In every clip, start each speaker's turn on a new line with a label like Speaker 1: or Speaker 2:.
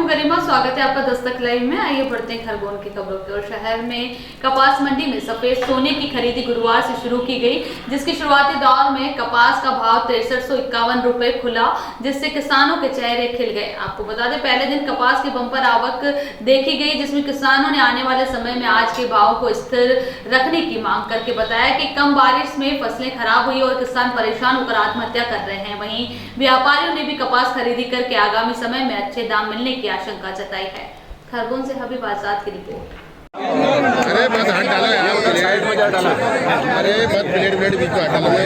Speaker 1: गरिमा, स्वागत है आपका दस्तक लाइव में। आइए बढ़ते हैं खरगोन की खबरों की ओर। शहर में कपास मंडी में सफेद सोने की खरीदी गुरुवार से शुरू की गई, जिसकी शुरुआती दौर में कपास का भाव 6351 रुपए खुला, जिससे किसानों के चेहरे खिल गए। आपको बता दें, पहले दिन कपास की बंपर आवक देखी गई, जिसमें किसानों ने आने वाले समय में आज के भाव को स्थिर रखने की मांग करके बताया कि कम बारिश में फसलें खराब हुई और किसान परेशान होकर आत्महत्या कर रहे हैं। वहीं व्यापारियों ने भी कपास खरीदी करके आगामी समय में अच्छे दाम मिलने की आशंका जताई है। खरगोन से हबीब आजाद की रिपोर्ट।
Speaker 2: अरे बस हाथ डाला यार, साइड में जा डाला। अरे बस प्लेट बीच में हटा लगा।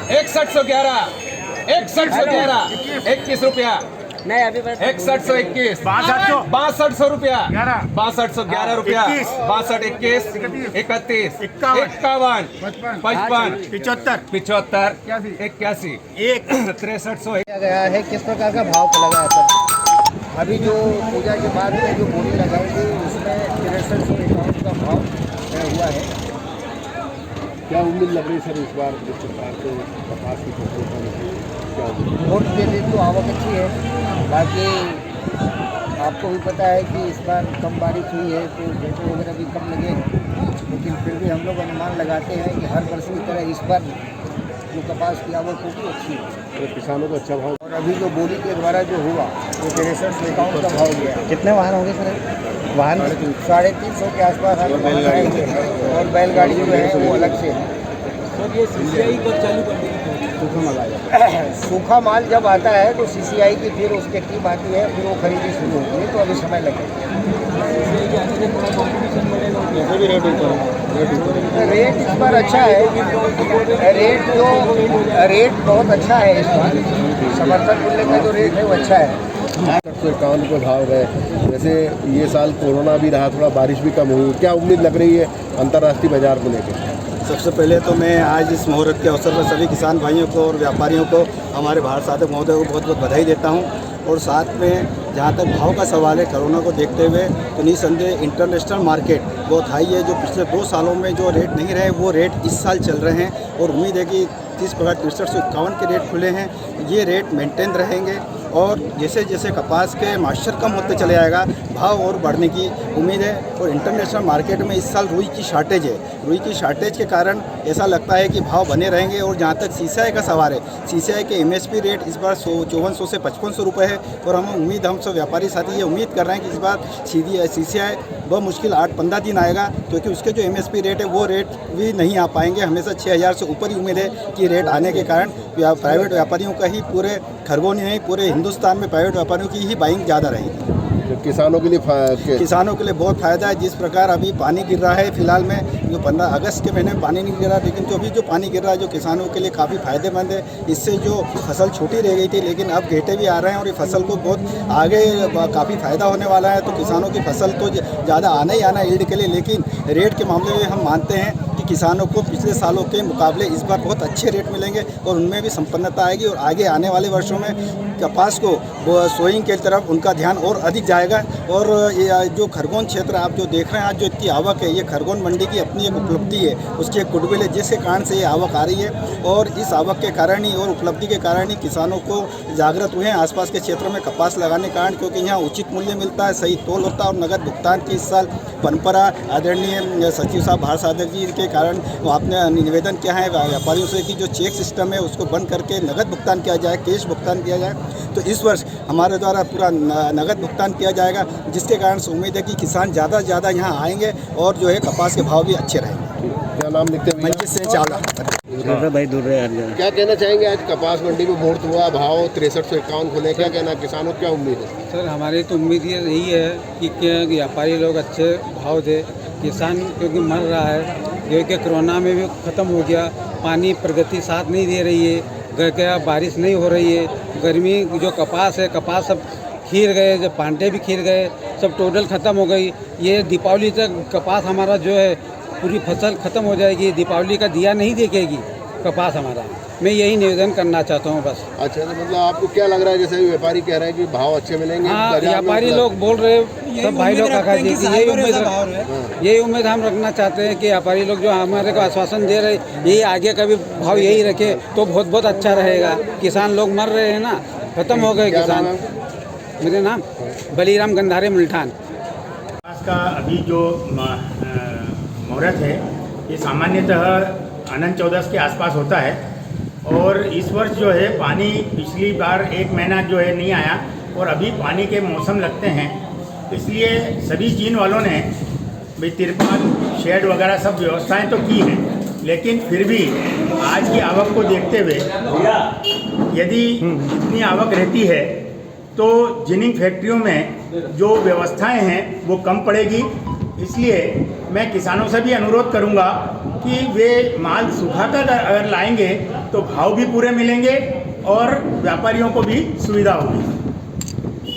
Speaker 3: इकसठ सौ ग्यारह 21 रुपया
Speaker 4: नहीं अभी
Speaker 3: 6121 6200 रुपया 6211 रुपया 62 21 31 51 55 75 81 6300
Speaker 4: गया है। किस प्रकार का भाव लगा है सर? अभी जो पूजा के बाद में जो बोली लगाई गई उसमें 6351 का भाव तय हुआ है।
Speaker 2: क्या उम्मीद लग रही सर इस बार जिस प्रकार से कपास की फसल क्या
Speaker 4: वोट के दिन तो आवक अच्छी है, बाकी आपको भी पता है कि इस बार कम बारिश हुई है तो रेट वगैरह भी कम लगे, लेकिन फिर भी हम लोग अनुमान लगाते हैं कि हर वर्ष की तरह इस बार जो कपास की आवक होगी अच्छी है।
Speaker 2: तो किसानों को अच्छा भाव।
Speaker 4: और अभी जो बोली के द्वारा जो हुआ वो 6351 का भाव गया। कितने वाहन होंगे सर? वाहन 350 के आसपास और बैलगाड़ी जो है वो अलग से है।
Speaker 3: सर ये सीसीआई कब चालू कर देंगे?
Speaker 2: सूखा माल आएगा।
Speaker 4: सूखा माल जब आता है तो सीसीआई की फिर उसकी टीम आती है, फिर वो खरीदी शुरू होती है, तो अभी समय लगेगा।
Speaker 3: सीसीआई के आने से थोड़ा कॉम्पिटिशन बढ़ेगा।
Speaker 2: ऐसे भी रेट ऊपर
Speaker 4: रेट इस बार अच्छा है। रेट बहुत अच्छा है इस बार। समर्थन मूल्य का जो रेट है वो अच्छा है।
Speaker 2: 61 को भाव गए। वैसे ये साल कोरोना भी रहा, थोड़ा बारिश भी कम हुई, क्या उम्मीद लग रही है अंतर्राष्ट्रीय बाजार को लेकर?
Speaker 5: सबसे पहले तो मैं आज इस मुहूर्त के अवसर पर सभी किसान भाइयों को और व्यापारियों को, हमारे भारत साधक महोदय को बहुत बहुत बधाई देता हूं। और साथ में जहां तक भाव का सवाल है, कोरोना को देखते हुए तो निसंदेह इंटरनेशनल मार्केट बहुत हाई है। जो पिछले 2 सालों में जो रेट नहीं रहे वो रेट इस साल चल रहे हैं और उम्मीद है कि जिस प्रकार 6351 के रेट खुले हैं ये रेट मेंटेन रहेंगे। और जैसे जैसे कपास के मॉइस्चर कम होते चले जाएगा भाव और बढ़ने की उम्मीद है। और इंटरनेशनल मार्केट में इस साल रुई की शार्टेज है। रुई की शार्टेज के कारण ऐसा लगता है कि भाव बने रहेंगे। और जहाँ तक सीसीआई का सवाल है, सीसीआई के एमएसपी रेट इस बार 5400 से 5500 रुपये है। और हम सब व्यापारी साथी ये उम्मीद कर रहे हैं कि इस बार सीसीआई बमुश्किल 8-15 दिन आएगा, क्योंकि उसके जो एमएसपी रेट है वो रेट भी नहीं आ पाएंगे। हमेशा 6000 से ऊपर ही उम्मीद है कि रेट आने के कारण प्राइवेट व्यापारियों का ही पूरे खरगोन नहीं पूरे हिंदुस्तान में प्राइवेट व्यापारियों की ही बाइंग ज़्यादा रहेगी।
Speaker 2: किसानों के लिए
Speaker 5: बहुत फ़ायदा है। जिस प्रकार अभी पानी गिर रहा है फिलहाल में, जो 15 अगस्त के महीने में पानी नहीं गिरा, लेकिन जो अभी जो पानी गिर रहा है जो किसानों के लिए काफ़ी फ़ायदेमंद है। इससे जो फसल छोटी रह गई थी, लेकिन अब घेटे भी आ रहे हैं और ये फसल को बहुत आगे काफ़ी फ़ायदा होने वाला है। तो किसानों की फसल तो ज़्यादा आना ही आना ईल्ड के लिए, लेकिन रेट के मामले में हम मानते हैं कि किसानों को पिछले सालों के मुकाबले इस बार बहुत अच्छे रेट मिलेंगे और उनमें भी संपन्नता आएगी। और आगे आने वाले वर्षों में कपास को सोइंग के तरफ उनका ध्यान और अधिक जाएगा। और ये जो खरगोन क्षेत्र आप जो देख रहे हैं आज जो इतनी आवक है, ये खरगोन मंडी की अपनी एक उपलब्धि है, उसकी एक गुडविल है, जिसके कारण से ये आवक आ रही है। और इस आवक के कारण ही और उपलब्धि के कारण ही किसानों को जागृत हुए हैं आसपास के क्षेत्रों में कपास लगाने के कारण, क्योंकि यहाँ उचित मूल्य मिलता है, सही तोल होता है और नगद भुगतान की इस साल परंपरा आदरणीय सचिव साहब भारत साधक जी के कारण आपने निवेदन किया है व्यापारियों से कि जो चेक सिस्टम है उसको बंद करके नगद भुगतान किया जाए, कैश भुगतान किया जाए। तो इस वर्ष हमारे द्वारा पूरा नगद भुगतान किया जाएगा, जिसके कारण से उम्मीद है कि किसान ज़्यादा से ज़्यादा यहाँ आएंगे और जो है कपास के भाव भी अच्छे रहेंगे।
Speaker 2: अपना नाम लिखते हैं।
Speaker 5: मंजिल से चावला
Speaker 4: भाई दूर रहे।
Speaker 2: क्या कहना चाहेंगे, आज कपास मंडी में मुहूर्त हुआ, भाव 6351 खुले, क्या कहना, किसानों को क्या उम्मीद है?
Speaker 3: सर हमारी तो उम्मीद ये रही है कि व्यापारी लोग अच्छे भाव दे। किसान क्योंकि मर रहा है, क्योंकि कोरोना में भी ख़त्म हो गया, पानी प्रगति साथ नहीं दे रही है, क्या बारिश नहीं हो रही है, गर्मी जो कपास है, कपास सब खीर गए, जब पांटे भी खीर गए, सब टोटल ख़त्म हो गई। ये दीपावली तक कपास हमारा जो है पूरी फसल ख़त्म हो जाएगी, दीपावली का दिया नहीं देखेगी कपास हमारा। मैं यही निवेदन करना चाहता हूँ बस।
Speaker 2: अच्छा, तो मतलब आपको क्या लग रहा है, जैसे व्यापारी कह रहे हैं कि भाव अच्छे मिलेंगे?
Speaker 3: हाँ, व्यापारी लोग बोल रहे हैं, सब भाई लोग काका जी की यही उम्मीद हम रखना चाहते हैं कि व्यापारी लोग जो हमारे को आश्वासन दे रहे, यही आगे का भी भाव यही रखे तो बहुत बहुत अच्छा रहेगा। किसान लोग मर रहे हैं ना, खत्म हो गए किसान। मेरे नाम बलीराम गंधारे मुल्ठान।
Speaker 6: का अभी जो मुहूर्त है ये सामान्यतः अनंत चौदस के आसपास होता है, और इस वर्ष जो है पानी पिछली बार 1 महीना जो है नहीं आया, और अभी पानी के मौसम लगते हैं, इसलिए सभी चीन वालों ने भाई तिरपाल शेड वगैरह सब व्यवस्थाएं तो की हैं, लेकिन फिर भी आज की आवक को देखते हुए यदि इतनी आवक रहती है तो जिनिंग फैक्ट्रियों में जो व्यवस्थाएं हैं वो कम पड़ेगी। इसलिए मैं किसानों से भी अनुरोध करूंगा कि वे माल सुखाकर अगर लाएंगे तो भाव भी पूरे मिलेंगे और व्यापारियों को भी सुविधा होगी।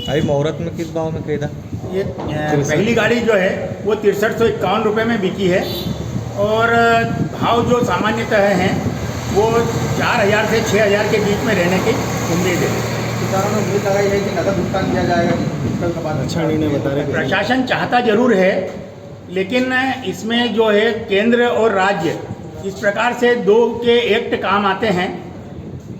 Speaker 7: अभी मुहूर्त में किस भाव में खरीदा?
Speaker 6: ये पहली गाड़ी जो है वो 6351 रुपये में बिकी है, और भाव जो सामान्यतः हैं वो 4000 से 6000 के बीच में रहने की उम्मीद है।
Speaker 5: किसानों ने उम्मीद लगाई है कि नकद भुगतान किया जाएगा। अच्छा निर्णय बता रहे।
Speaker 6: प्रशासन चाहता जरूर है, लेकिन इसमें जो है केंद्र और राज्य इस प्रकार से दो के एक्ट काम आते हैं,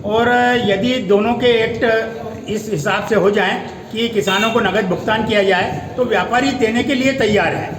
Speaker 6: और यदि दोनों के एक्ट इस हिसाब से हो जाएं कि किसानों को नगद भुगतान किया जाए तो व्यापारी देने के लिए तैयार है।